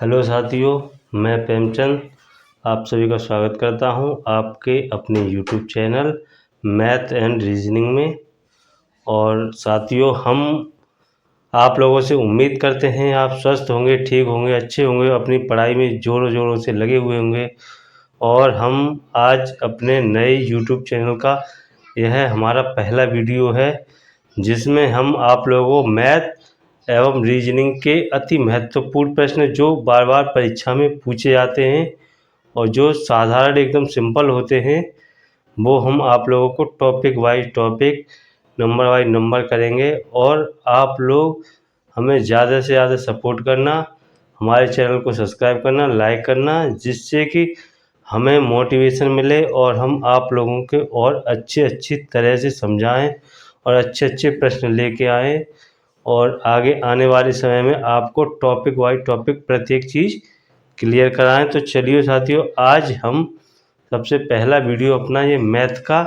Hello साथियों, मैं प्रेमचंद आप सभी का स्वागत करता हूं आपके अपने YouTube channel math and reasoning में। और साथियों, हम आप लोगों से उम्मीद करते हैं आप स्वस्थ होंगे, ठीक होंगे, अच्छे होंगे, अपनी पढ़ाई में ज़ोरों ज़ोरों से लगे हुए होंगे। और हम आज अपने नए यूट्यूब चैनल का यह हमारा पहला वीडियो है जिसमें हम आप लोगों को मैथ एवं रीजनिंग के अति महत्वपूर्ण प्रश्न जो बार बार परीक्षा में पूछे जाते हैं और जो साधारण एकदम सिंपल होते हैं, वो हम आप लोगों को topic wise topic, number wise number करेंगे। और आप लोग हमें ज़्यादा से ज़्यादा सपोर्ट करना, हमारे चैनल को सब्सक्राइब करना, लाइक करना, जिससे कि हमें मोटिवेशन मिले और हम आप लोगों के और अच्छी तरह से समझाएं और अच्छे प्रश्न लेके आएँ और आगे आने वाले समय में आपको टॉपिक वाइज टॉपिक प्रत्येक चीज़ क्लियर कराएं। तो चलिए साथियों, आज हम सबसे पहला वीडियो अपना ये मैथ का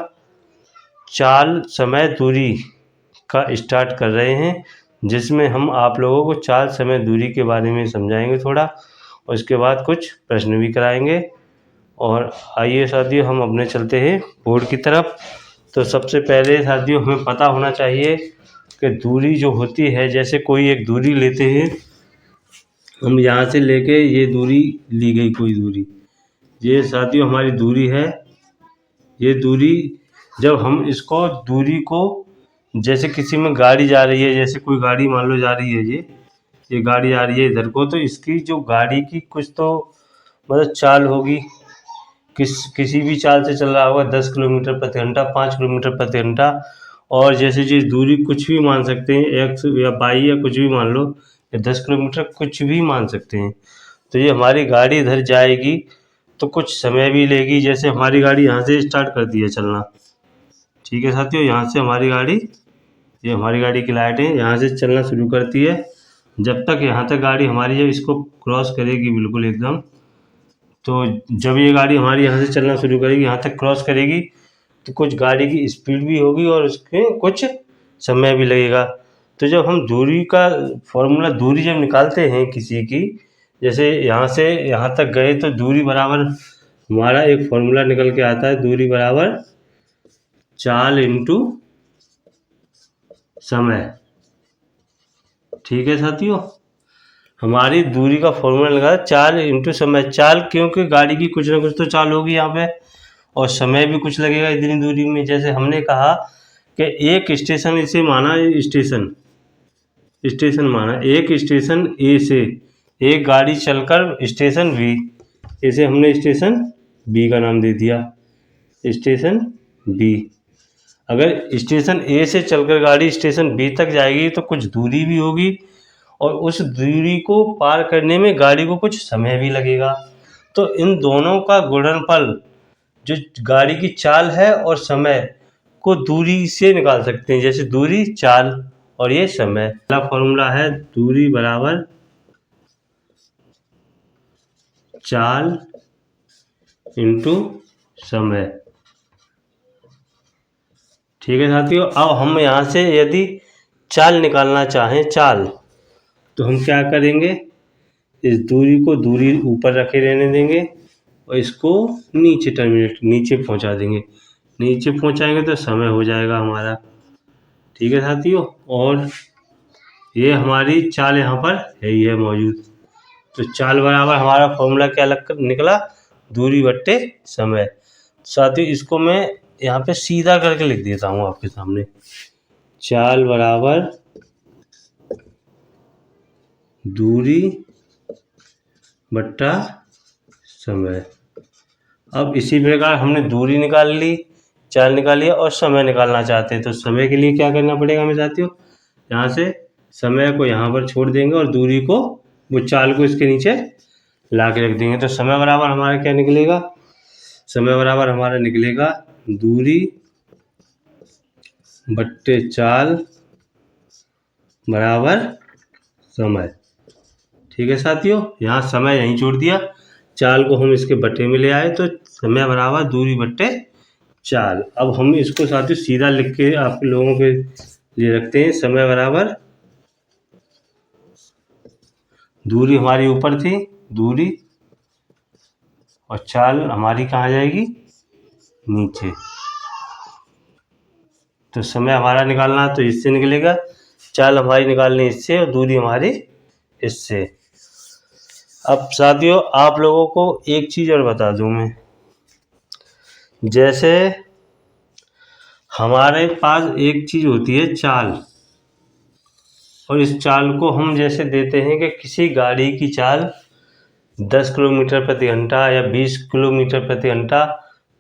चाल समय दूरी का स्टार्ट कर रहे हैं, जिसमें हम आप लोगों को चाल समय दूरी के बारे में समझाएंगे थोड़ा, और उसके बाद कुछ प्रश्न भी कराएंगे। और आइए साथियों, हम अपने चलते हैं बोर्ड की तरफ। तो सबसे पहले साथियों, हमें पता होना चाहिए कि दूरी जो होती है, जैसे कोई एक दूरी लेते हैं, हम यहाँ से लेके ये दूरी ली गई, कोई दूरी, ये साथियों हमारी दूरी है। ये दूरी जब हम इसको दूरी को, जैसे किसी में गाड़ी जा रही है, जैसे कोई गाड़ी मान लो जा रही है, ये गाड़ी आ रही है इधर को, तो इसकी जो गाड़ी की कुछ तो मतलब चाल होगी, किसी भी चाल से चल रहा होगा, 10 किलोमीटर प्रति घंटा, 5 किलोमीटर प्रति घंटा। और जैसे जी दूरी कुछ भी मान सकते हैं, एक्स या वाई या कुछ भी मान लो, या 10 किलोमीटर कुछ भी मान सकते हैं। तो ये हमारी गाड़ी इधर जाएगी तो कुछ समय भी लेगी। जैसे हमारी गाड़ी यहाँ से स्टार्ट करती है चलना, ठीक है साथियों, यहाँ से हमारी गाड़ी, ये हमारी गाड़ी की लाइटें यहाँ से चलना शुरू करती है। जब तक यहाँ तक गाड़ी हमारी जब इसको क्रॉस करेगी बिल्कुल एकदम, तो जब ये गाड़ी हमारी यहाँ से चलना शुरू करेगी, यहाँ तक क्रॉस करेगी, तो कुछ गाड़ी की स्पीड भी होगी और उसके कुछ समय भी लगेगा। तो जब हम दूरी का फॉर्मूला, दूरी जब निकालते हैं किसी की, जैसे यहाँ से यहाँ तक गए, तो दूरी बराबर हमारा एक फॉर्मूला निकल के आता है, दूरी बराबर चाल इंटू समय। ठीक है साथियों, हमारी दूरी का फॉर्मूला लगा चाल इंटू समय। चाल क्योंकि गाड़ी की कुछ ना कुछ तो चाल होगी यहाँ पे, और समय भी कुछ लगेगा इतनी दूरी में। जैसे हमने कहा कि एक स्टेशन, इसे माना स्टेशन माना, एक स्टेशन ए से एक गाड़ी चलकर स्टेशन बी, इसे हमने स्टेशन बी का नाम दे दिया, स्टेशन बी। अगर स्टेशन ए से चलकर गाड़ी स्टेशन बी तक जाएगी तो कुछ दूरी भी होगी, और उस दूरी को पार करने में गाड़ी को कुछ समय भी लगेगा। तो इन दोनों का गुणनफल, जो गाड़ी की चाल है और समय को दूरी से निकाल सकते हैं। जैसे दूरी चाल और ये समय। पहला फॉर्मूला है दूरी बराबर चाल इंटू समय। ठीक है साथियों, अब हम यहाँ से यदि चाल निकालना चाहें, चाल, तो हम क्या करेंगे, इस दूरी को दूरी ऊपर रखे रहने देंगे और इसको नीचे नीचे पहुँचा देंगे। नीचे पहुँचाएंगे तो समय हो जाएगा हमारा। ठीक है साथियों, और ये हमारी चाल यहाँ पर है ही है मौजूद। तो चाल बराबर हमारा फॉर्मूला क्या निकला, दूरी बट्टे समय। साथियों, इसको मैं यहाँ पे सीधा करके लिख देता हूँ आपके सामने, चाल बराबर दूरी बट्टा समय। अब इसी प्रकार हमने दूरी निकाल ली, चाल निकाल लिया, और समय निकालना चाहते हैं। तो समय के लिए क्या करना पड़ेगा हमें साथियों, यहाँ से समय को यहाँ पर छोड़ देंगे और दूरी को, वो चाल को इसके नीचे ला के रख देंगे। तो समय बराबर हमारा क्या निकलेगा, समय बराबर हमारा निकलेगा दूरी बट्टे चाल बराबर समय। ठीक है साथियों, यहाँ समय यहीं छोड़ दिया, चाल को हम इसके बट्टे में ले आए, तो समय बराबर दूरी बट्टे चाल। अब हम इसको साथियों सीधा लिख के आप लोगों के लिए रखते हैं, समय बराबर दूरी हमारी ऊपर थी, दूरी, और चाल हमारी कहाँ जाएगी, नीचे। तो समय हमारा निकालना तो इससे निकलेगा, चाल हमारी निकालनी इससे और दूरी हमारी इससे। अब साथियों आप लोगों को एक चीज़ और बता दूं मैं, जैसे हमारे पास एक चीज़ होती है चाल, और इस चाल को हम जैसे देते हैं कि किसी गाड़ी की चाल 10 किलोमीटर प्रति घंटा या 20 किलोमीटर प्रति घंटा,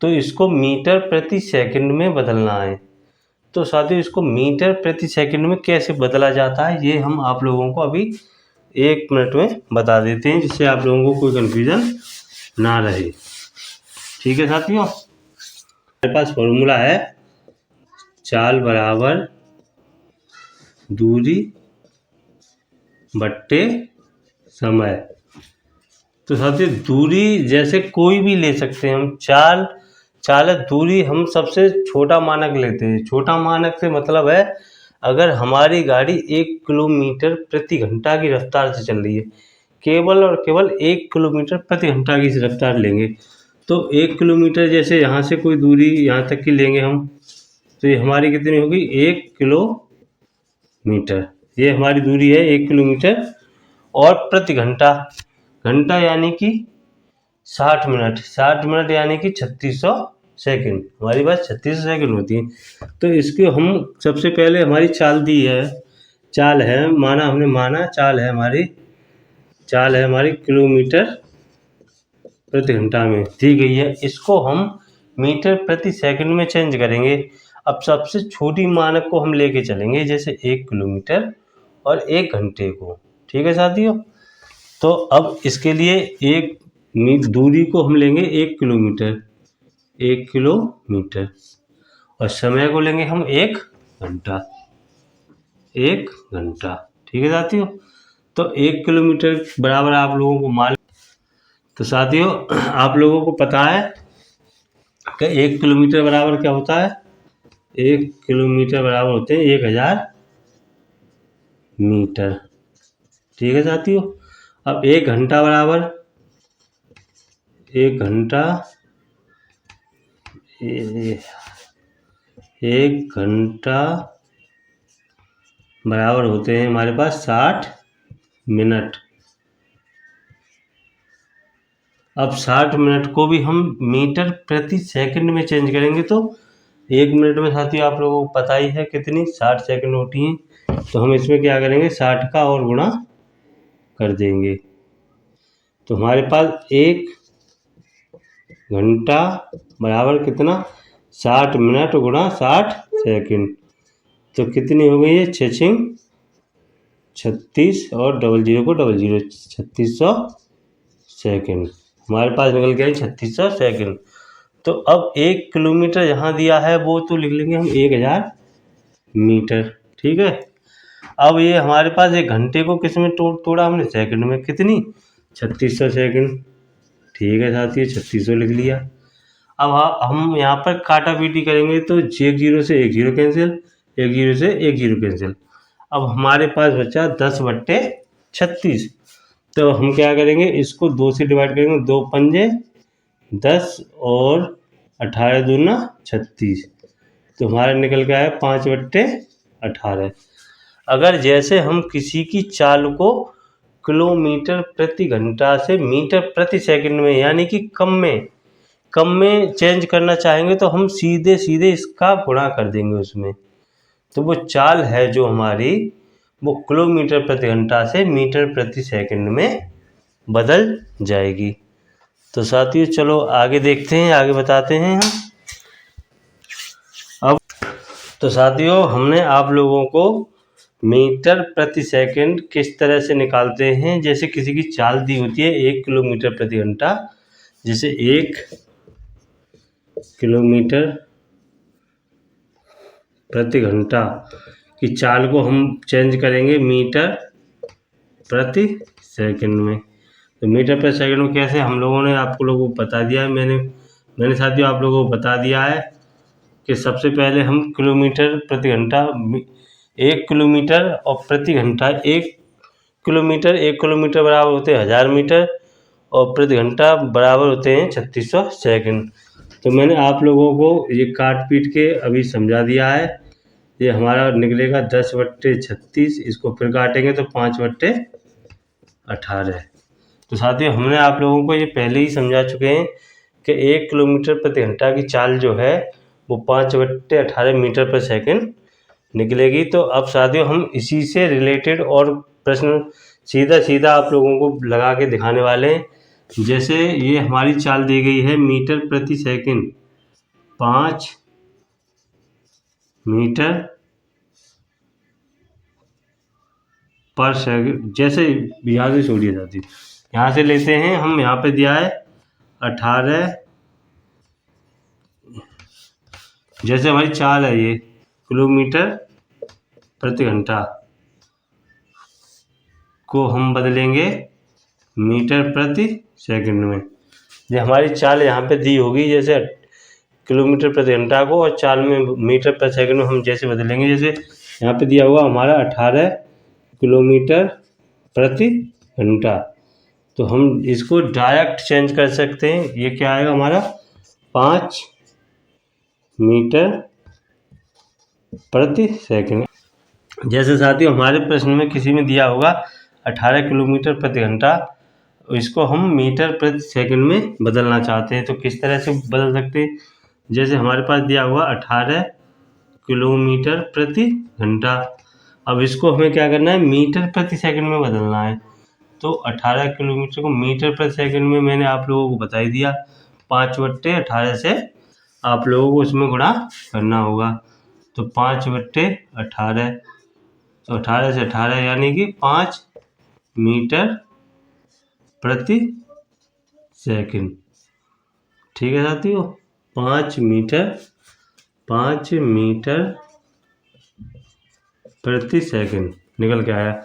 तो इसको मीटर प्रति सेकंड में बदलना है। तो साथियों इसको मीटर प्रति सेकंड में कैसे बदला जाता है ये हम आप लोगों को अभी 1 मिनट में बता देते हैं, जिससे आप लोगों को कोई कन्फ्यूज़न ना रहे। ठीक है साथियों, हमारे पास फॉर्मूला है चाल बराबर दूरी बट्टे समय। तो साथियों दूरी जैसे कोई भी ले सकते हैं हम, चाल दूरी हम सबसे छोटा मानक लेते हैं। छोटा मानक से मतलब है अगर हमारी गाड़ी 1 किलोमीटर प्रति घंटा की रफ्तार से चल रही है, केवल और केवल 1 किलोमीटर प्रति घंटा की रफ्तार लेंगे, तो 1 किलोमीटर जैसे यहाँ से कोई दूरी यहाँ तक की लेंगे हम, तो ये हमारी कितनी होगी, 1 किलोमीटर। ये हमारी दूरी है 1 किलोमीटर, और प्रति घंटा, घंटा यानी कि 60 मिनट, 60 मिनट यानी कि 3600 सेकंड, हमारी बात 3600 सेकंड होती है। तो इसके हम सबसे पहले हमारी चाल दी है, चाल है माना, हमने माना चाल है हमारी किलोमीटर प्रति घंटा में दी गई है। इसको हम मीटर प्रति सेकंड में चेंज करेंगे। अब सबसे छोटी मानक को हम लेके चलेंगे, जैसे 1 किलोमीटर और 1 घंटे को। ठीक है साथियों, तो अब इसके लिए एक दूरी को हम लेंगे 1 किलोमीटर, और समय को लेंगे हम 1 घंटा। ठीक है साथियों, तो 1 किलोमीटर बराबर आप लोगों को मान, तो साथियों आप लोगों को पता है कि 1 किलोमीटर बराबर क्या होता है, 1 किलोमीटर बराबर होते हैं 1000 मीटर। ठीक है साथियों, अब 1 घंटा बराबर, 1 घंटा बराबर होते हैं हमारे पास 60 मिनट। अब 60 मिनट को भी हम मीटर प्रति सेकंड में चेंज करेंगे, तो 1 मिनट में साथियों आप लोगों को पता ही है कितनी 60 सेकंड होती हैं। तो हम इसमें क्या करेंगे, 60 का और गुणा कर देंगे, तो हमारे पास 1 घंटा बराबर कितना, 60 मिनट गुणा 60 सेकंड, तो कितनी हो गई है, 36 और 00 को 00, 3600 सेकंड हमारे पास निकल गया है, 3600 सेकंड। तो अब 1 किलोमीटर यहाँ दिया है वो तो लिख लेंगे हम 1000 मीटर। ठीक है, अब ये हमारे पास 1 घंटे को किस में तोड़ा हमने, सेकंड में, कितनी, 3600 सेकंड। ठीक है साथियों, 3600 लिख लिया। अब हम यहाँ पर काटा पीटी करेंगे, तो 1 0 से 1 0 कैंसिल, 1 0 से 1 0 कैंसिल। अब हमारे पास बचा 10/36। तो हम क्या करेंगे, इसको 2 से डिवाइड करेंगे, 2 पंजे 10 और 18 दूना 36, तो हमारा निकल गया है 5/18। अगर जैसे हम किसी की चाल को किलोमीटर प्रति घंटा से मीटर प्रति सेकंड में यानी कि कम में चेंज करना चाहेंगे, तो हम सीधे इसका गुणा कर देंगे उसमें, तो वो चाल है जो हमारी, वो किलोमीटर प्रति घंटा से मीटर प्रति सेकंड में बदल जाएगी। तो साथियों चलो आगे देखते हैं, आगे बताते हैं हम। अब तो साथियों हमने आप लोगों को मीटर प्रति सेकंड किस तरह से निकालते हैं, जैसे किसी की चाल दी होती है 1 किलोमीटर प्रति घंटा, जैसे 1 किलोमीटर प्रति घंटा की चाल को हम चेंज करेंगे मीटर प्रति सेकंड में। तो मीटर प्रति सेकंड में कैसे, हम लोगों ने आपको लोगों को बता दिया है, मैंने साथियों आप लोगों को बता दिया है कि सबसे पहले हम किलोमीटर प्रति घंटा, 1 किलोमीटर और प्रति घंटा, 1 किलोमीटर बराबर होते हैं 1000 मीटर, और प्रति घंटा बराबर होते हैं 3600 सेकंड। तो मैंने आप लोगों को ये काट पीट के अभी समझा दिया है। ये हमारा निकलेगा 10/36, इसको फिर काटेंगे तो 5/18। तो साथियों हमने आप लोगों को ये पहले ही समझा चुके हैं कि 1 किलोमीटर प्रति घंटा की चाल जो है वो 5/18 मीटर पर सेकंड निकलेगी। तो अब साथियों हम इसी से रिलेटेड और प्रश्न सीधा सीधा आप लोगों को लगा के दिखाने वाले हैं। जैसे ये हमारी चाल दी गई है मीटर प्रति सेकंड, 5 मीटर पर सेकंड। जैसे यहाँ से छोड़िए साथी, यहाँ से लेते हैं हम, यहाँ पे दिया है 18। जैसे हमारी चाल है ये किलोमीटर प्रति घंटा को हम बदलेंगे मीटर प्रति सेकंड में। ये हमारी चाल यहाँ पे दी होगी, जैसे किलोमीटर प्रति घंटा को, और चाल में मीटर प्रति सेकंड में हम जैसे बदलेंगे। जैसे यहाँ पे दिया हुआ हमारा 18 किलोमीटर प्रति घंटा, तो हम इसको डायरेक्ट चेंज कर सकते हैं। ये क्या आएगा हमारा 5 मीटर प्रति सेकंड। जैसे साथियों हमारे प्रश्न में किसी में दिया होगा 18 किलोमीटर प्रति घंटा, इसको हम मीटर प्रति सेकंड में बदलना चाहते हैं तो किस तरह से बदल सकते हैं। जैसे हमारे पास दिया हुआ 18 किलोमीटर प्रति घंटा, अब इसको हमें क्या करना है, मीटर प्रति सेकंड में बदलना है। तो 18 किलोमीटर को मीटर प्रति सेकंड में मैंने आप लोगों को बता ही दिया, 5/18 से आप लोगों को उसमें गुणा करना होगा। तो 5/18, तो 18 से 18 यानी कि 5 मीटर प्रति सेकंड। ठीक है साथियों, 5 मीटर प्रति सेकंड निकल के आया।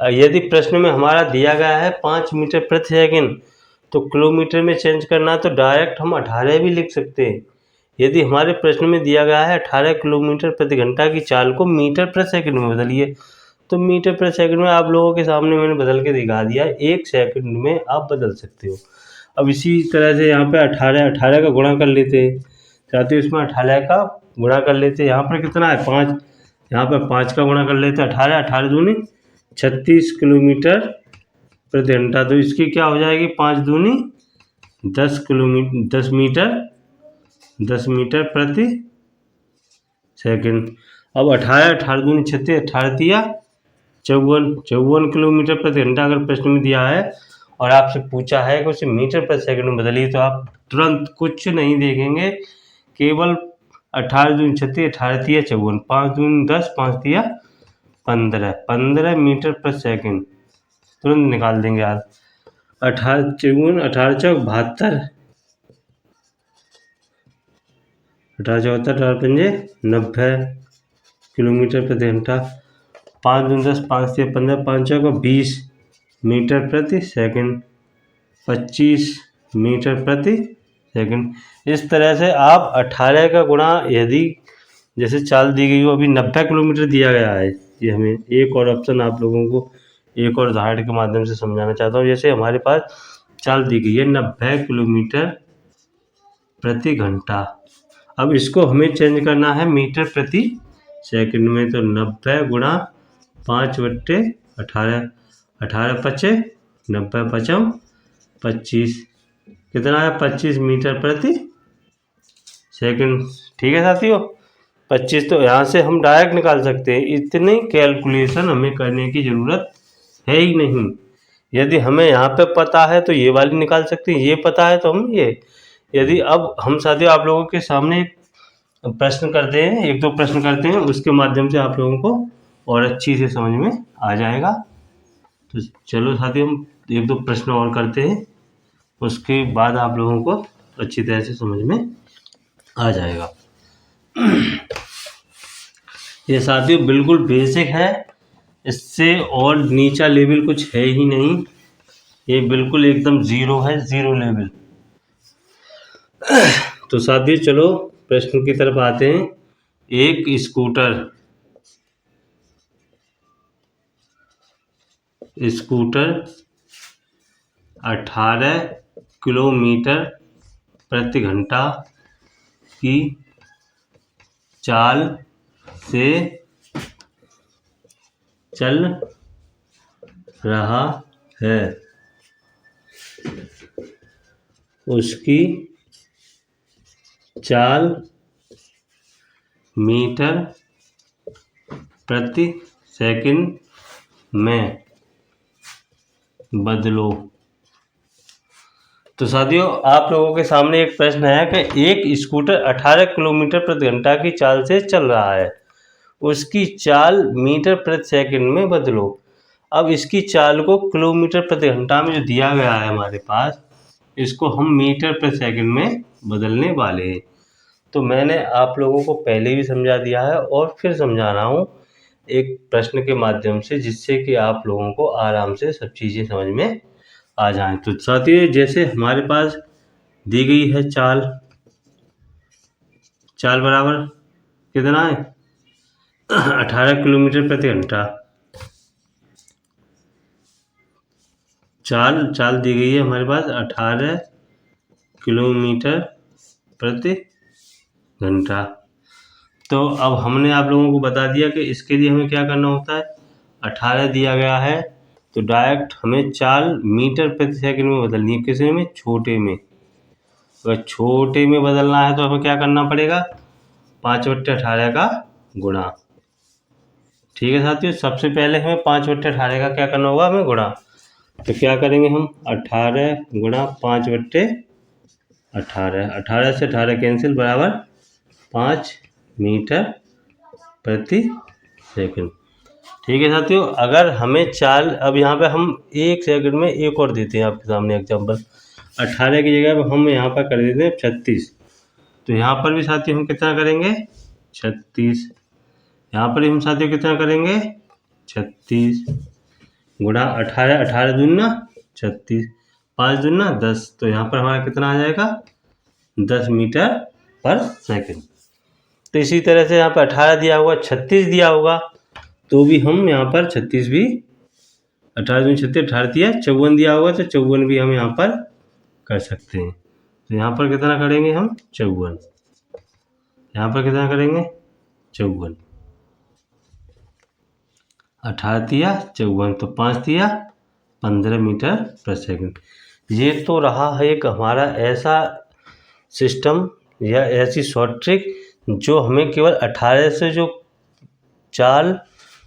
यदि प्रश्न में हमारा दिया गया है 5 मीटर प्रति सेकंड, तो किलोमीटर में चेंज करना तो डायरेक्ट हम 18 भी लिख सकते हैं। यदि हमारे प्रश्न में दिया गया है 18 किलोमीटर प्रति घंटा की चाल को मीटर प्रति सेकंड में बदलिए, तो मीटर प्रति सेकंड में आप लोगों के सामने मैंने बदल के दिखा दिया, 1 सेकंड में आप बदल सकते हो। अब इसी तरह से यहाँ पे 18 का गुणा कर लेते हैं साथियों, इसमें 18 का गुणा कर लेते हैं। यहाँ पर कितना है 5, यहाँ पर 5 का गुणा कर लेते हैं, 18 दूनी 36 किलोमीटर प्रति घंटा। तो इसकी क्या हो जाएगी, 5 दूनी 10 किलोमीटर, 10 मीटर प्रति सेकंड। अब 18 दूनी 36, 18 दिया 54 किलोमीटर प्रति घंटा अगर प्रश्न में दिया है और आपसे पूछा है कि उसे मीटर प्रति सेकंड में बदलिए, तो आप तुरंत कुछ नहीं देखेंगे, केवल 18 दूनी 36, 18 दिया 54, 5 दूनी 10, 5 दिया 15 मीटर प्रति सेकंड तुरंत निकाल देंगे यार। 18 54, 18 चौक 72, 18 74, 18 पंजे 90 किलोमीटर प्रति घंटा। 5 दूनी 10, 5 दिया 15, 5 चौक 20 मीटर प्रति सेकंड, 25 मीटर प्रति सेकंड। इस तरह से आप 18 का गुणा, यदि जैसे चाल दी गई हो अभी 90 किलोमीटर दिया गया है, ये हमें एक और ऑप्शन आप लोगों को एक और उदाहरण के माध्यम से समझाना चाहता हूँ। जैसे हमारे पास चाल दी गई है 90 किलोमीटर प्रति घंटा, अब इसको हमें चेंज करना है मीटर प्रति सेकंड में। तो 90 गुणा 5/18, 18 पचे 90 पचम 25, कितना है 25 मीटर प्रति सेकंड। ठीक है साथियों, 25 तो यहाँ से हम डायरेक्ट निकाल सकते हैं, इतनी कैलकुलेशन हमें करने की ज़रूरत है ही नहीं। यदि हमें यहाँ पे पता है तो ये वाली निकाल सकते हैं, ये पता है तो हम ये। यदि अब हम साथियों आप लोगों के सामने एक प्रश्न करते हैं, 1-2 प्रश्न करते हैं, उसके माध्यम से आप लोगों को और अच्छी से समझ में आ जाएगा। तो चलो साथियों हम 1-2 प्रश्न और करते हैं, उसके बाद आप लोगों को अच्छी तरह से समझ में आ जाएगा। ये साथियों बिल्कुल बेसिक है, इससे और नीचा लेवल कुछ है ही नहीं, ये बिल्कुल एकदम ज़ीरो है, ज़ीरो लेवल। तो साथियों चलो प्रश्न की तरफ आते हैं। एक स्कूटर 18 किलोमीटर प्रति घंटा की चाल से चल रहा है। उसकी चाल मीटर प्रति सेकंड में बदलो। तो साथियों, आप लोगों के सामने एक प्रश्न है कि एक स्कूटर 18 किलोमीटर प्रति घंटा की चाल से चल रहा है, उसकी चाल मीटर प्रति सेकंड में बदलो। अब इसकी चाल को किलोमीटर प्रति घंटा में जो दिया गया है हमारे पास, इसको हम मीटर प्रति सेकंड में बदलने वाले हैं। तो मैंने आप लोगों को पहले भी समझा दिया है और फिर समझा रहा हूँ एक प्रश्न के माध्यम से, जिससे कि आप लोगों को आराम से सब चीज़ें समझ में आ जाएं। तो साथियों, जैसे हमारे पास दी गई है चाल बराबर कितना है 18 किलोमीटर प्रति घंटा। चाल दी गई है हमारे पास 18 किलोमीटर प्रति घंटा। तो अब हमने आप लोगों को बता दिया कि इसके लिए हमें क्या करना होता है। 18 दिया गया है तो डायरेक्ट हमें चाल मीटर प्रति सेकंड में बदलनी है। किसी में? छोटे में। अगर छोटे में बदलना है तो हमें क्या करना पड़ेगा, 5/18 का गुणा। ठीक है साथियों, सबसे पहले हमें 5/18 का क्या करना होगा, हमें गुणा। तो क्या करेंगे हम, 18 गुणा 5/18। 18 से 18 कैंसिल, बराबर 5 मीटर प्रति सेकंड। ठीक है साथियों, अगर हमें चाल, अब यहाँ पे हम 1 सेकंड में एक और देते हैं आपके सामने एग्जांपल। 18 की जगह हम यहाँ पर कर देते हैं 36। तो यहाँ पर भी साथियों हम कितना करेंगे, 36। यहाँ पर हम साथियों कितना करेंगे, 36 गुणा 18। 18 दूना 36, 5 दूना 10। तो यहाँ पर हमारा कितना आ जाएगा, 10 मीटर पर सेकंड। तो इसी तरह से यहाँ पर 18 दिया होगा, 36 दिया होगा, तो भी हम यहाँ पर 36 भी, 18 दूनी 36, 18 दिया 54 दिया होगा, तो 54 भी हम यहाँ पर कर सकते हैं। तो यहाँ पर कितना करेंगे हम, 54। यहाँ पर कितना करेंगे, 54। 18 दिया 54, तो 5 दिया 15 मीटर पर सेकंड। ये तो रहा है एक हमारा ऐसा सिस्टम या ऐसी शॉर्ट ट्रिक जो हमें केवल 18 से जो चाल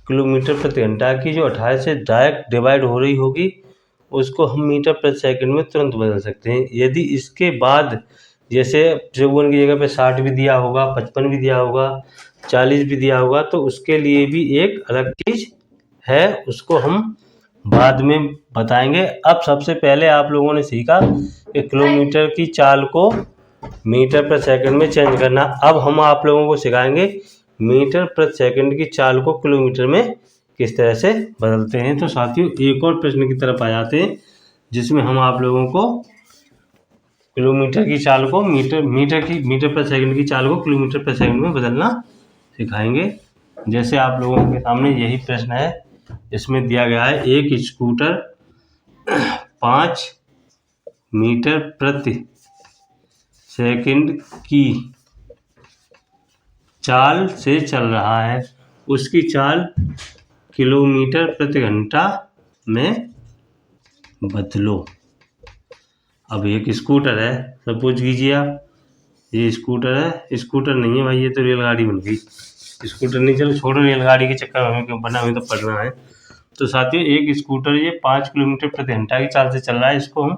किलोमीटर प्रति घंटा की जो 18 से डायरेक्ट डिवाइड हो रही होगी, उसको हम मीटर प्रति सेकंड में तुरंत बदल सकते हैं। यदि इसके बाद जैसे 54 की जगह पे 60 भी दिया होगा, 55 भी दिया होगा, 40 भी दिया होगा, तो उसके लिए भी एक अलग चीज़ है, उसको हम बाद में बताएंगे। अब सबसे पहले आप लोगों ने सीखा कि किलोमीटर की चाल को मीटर प्रति सेकंड में चेंज करना। अब हम आप लोगों को सिखाएंगे मीटर प्रति सेकंड की चाल को किलोमीटर में किस तरह से बदलते हैं। तो साथियों, एक और प्रश्न की तरफ आ जाते हैं, जिसमें हम आप लोगों को किलोमीटर की चाल को मीटर प्रति सेकंड की चाल को किलोमीटर प्रति सेकंड में बदलना सिखाएंगे। जैसे आप लोगों के सामने यही प्रश्न है, इसमें दिया गया है एक स्कूटर 5 मीटर प्रति सेकंड की चाल से चल रहा है, उसकी चाल किलोमीटर प्रति घंटा में बदलो। अब एक स्कूटर है, सपोज कीजिए आप, ये स्कूटर है, स्कूटर नहीं है भाई, ये तो रेलगाड़ी बन गई। स्कूटर नहीं, चलो छोड़ो, रेलगाड़ी के चक्कर में हमें क्यों पढ़ना, हमें तो पढ़ना है। तो साथियों, एक स्कूटर ये 5 किलोमीटर प्रति घंटा की चाल से चल रहा है, इसको हम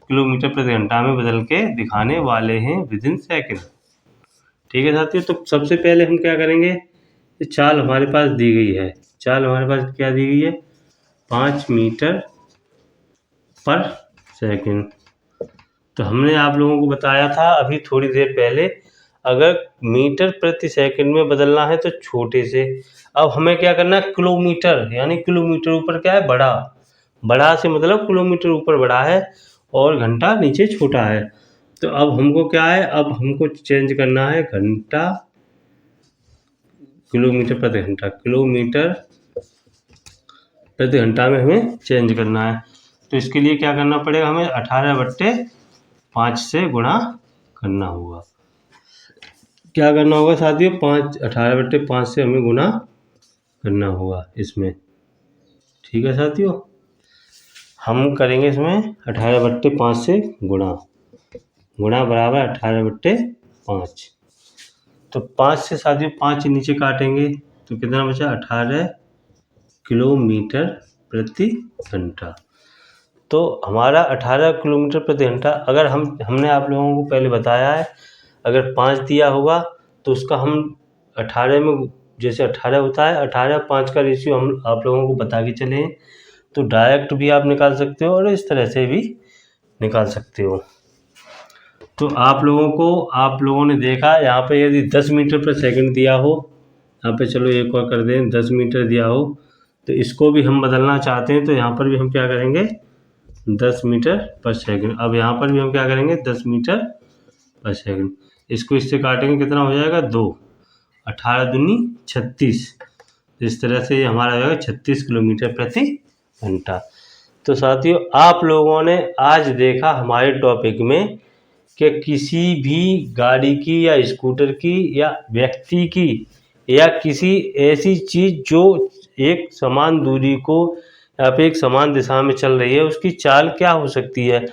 किलोमीटर प्रति घंटा में बदल के दिखाने वाले हैं विदिन सेकंड। ठीक है साथियों, तो सबसे पहले हम क्या करेंगे, ये चाल हमारे पास दी गई है। चाल हमारे पास क्या दी गई है, 5 मीटर पर सेकंड। तो हमने आप लोगों को बताया था अभी थोड़ी देर पहले, अगर मीटर प्रति सेकंड में बदलना है तो छोटे से। अब हमें क्या करना है, किलोमीटर, यानी किलोमीटर ऊपर क्या है, बड़ा। बड़ा से मतलब किलोमीटर ऊपर बड़ा है और घंटा नीचे छोटा है। तो अब हमको क्या है, अब हमको चेंज करना है घंटा किलोमीटर प्रति घंटा, किलोमीटर प्रति घंटा में हमें चेंज करना है। तो इसके लिए क्या करना पड़ेगा, हमें 18/5 से गुणा करना होगा। क्या करना होगा साथियों, 18/5 से हमें गुणा करना होगा इसमें। ठीक है साथियों, हम करेंगे इसमें 18/5 से गुणा बराबर 18/5। तो 5 से साथियों 5 नीचे काटेंगे तो कितना बचा, 18 किलोमीटर प्रति घंटा। तो हमारा 18 किलोमीटर प्रति घंटा, अगर हमने आप लोगों को पहले बताया है, अगर 5 दिया होगा तो उसका हम 18 में, जैसे 18 होता है, 18/5 का रेशियो हम आप लोगों को बता के चले, तो डायरेक्ट भी आप निकाल सकते हो और इस तरह से भी निकाल सकते हो। तो आप लोगों ने देखा यहाँ पे यदि 10 मीटर पर सेकंड दिया हो, यहाँ पे चलो एक और कर दें, 10 मीटर दिया हो, तो इसको भी हम बदलना चाहते हैं तो यहाँ पर भी हम क्या करेंगे, 10 मीटर पर सेकंड। अब यहाँ पर भी हम क्या करेंगे, 10 मीटर पर सेकंड। इसको इससे काटेंगे कितना हो जाएगा, 2, 18 दूनी 36। इस तरह से ये हमारा हो जाएगा 36 किलोमीटर प्रति घंटा। तो साथियों, आप लोगों ने आज देखा हमारे टॉपिक में कि किसी भी गाड़ी की या स्कूटर की या व्यक्ति की या किसी ऐसी चीज़ जो एक समान दूरी को या फिर एक समान दिशा में चल रही है, उसकी चाल क्या हो सकती है।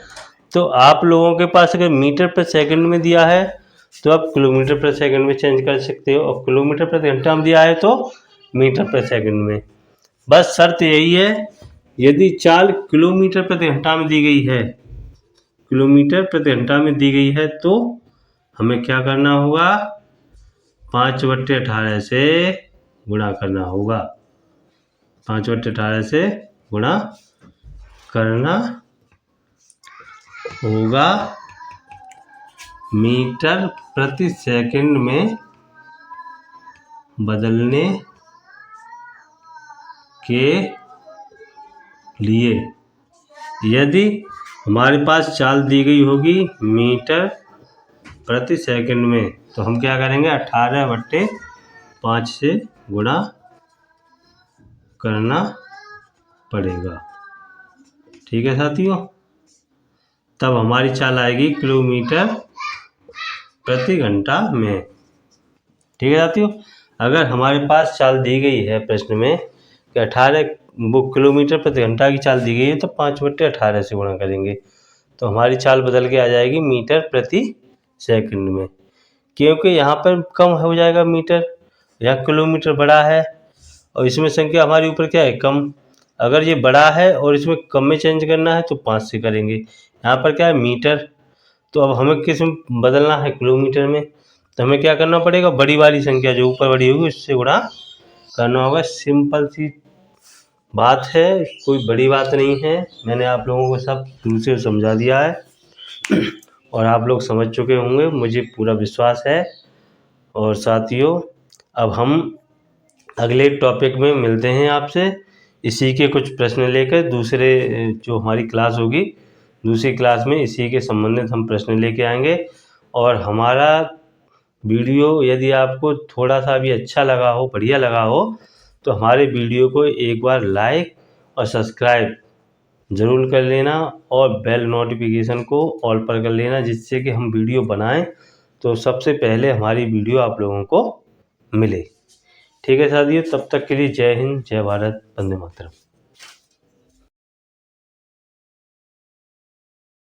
तो आप लोगों के पास अगर मीटर पर सेकंड में दिया है तो आप किलोमीटर पर सेकंड में चेंज कर सकते हो, और किलोमीटर प्रति घंटा में दिया है तो मीटर पर सेकंड में। बस शर्त यही है, यदि चाल किलोमीटर प्रति घंटा में दी गई है, किलोमीटर प्रति घंटा में दी गई है, तो हमें क्या करना होगा, 5/18 से गुणा करना होगा। 5/18 से गुणा करना होगा मीटर प्रति सेकंड में बदलने के लिए। यदि हमारे पास चाल दी गई होगी मीटर प्रति सेकंड में, तो हम क्या करेंगे, 18/5 से गुणा करना पड़ेगा। ठीक है साथियों, तब हमारी चाल आएगी किलोमीटर प्रति घंटा में। ठीक है साथियों, अगर हमारे पास चाल दी गई है प्रश्न में कि 18 वो किलोमीटर प्रति घंटा की चाल दी गई है, तो 5/18 से गुणा करेंगे तो हमारी चाल बदल के आ जाएगी मीटर प्रति सेकंड में। क्योंकि यहाँ पर कम हो जाएगा मीटर, यहाँ किलोमीटर बड़ा है और इसमें संख्या हमारी ऊपर क्या है, कम। अगर ये बड़ा है और इसमें कम में चेंज करना है तो 5 से करेंगे। यहाँ पर क्या है, मीटर, तो अब हमें किस में बदलना है, किलोमीटर में। तो हमें क्या करना पड़ेगा, बड़ी वाली संख्या जो ऊपर बड़ी होगी उससे गुणा करना होगा। सिंपल सी बात है, कोई बड़ी बात नहीं है। मैंने आप लोगों को सब शुरू से समझा दिया है और आप लोग समझ चुके होंगे, मुझे पूरा विश्वास है। और साथियों, अब हम अगले टॉपिक में मिलते हैं आपसे, इसी के कुछ प्रश्न लेकर। दूसरे जो हमारी क्लास होगी, दूसरी क्लास में इसी के संबंधित हम प्रश्न लेके आएंगे। और हमारा वीडियो यदि आपको थोड़ा सा भी अच्छा लगा हो, बढ़िया लगा हो, तो हमारे वीडियो को एक बार लाइक और सब्सक्राइब ज़रूर कर लेना और बेल नोटिफिकेशन को ऑल पर कर लेना, जिससे कि हम वीडियो बनाएं तो सबसे पहले हमारी वीडियो आप लोगों को मिले। ठीक है साथियों, तब तक के लिए जय हिंद, जय भारत, वंदे मातरम।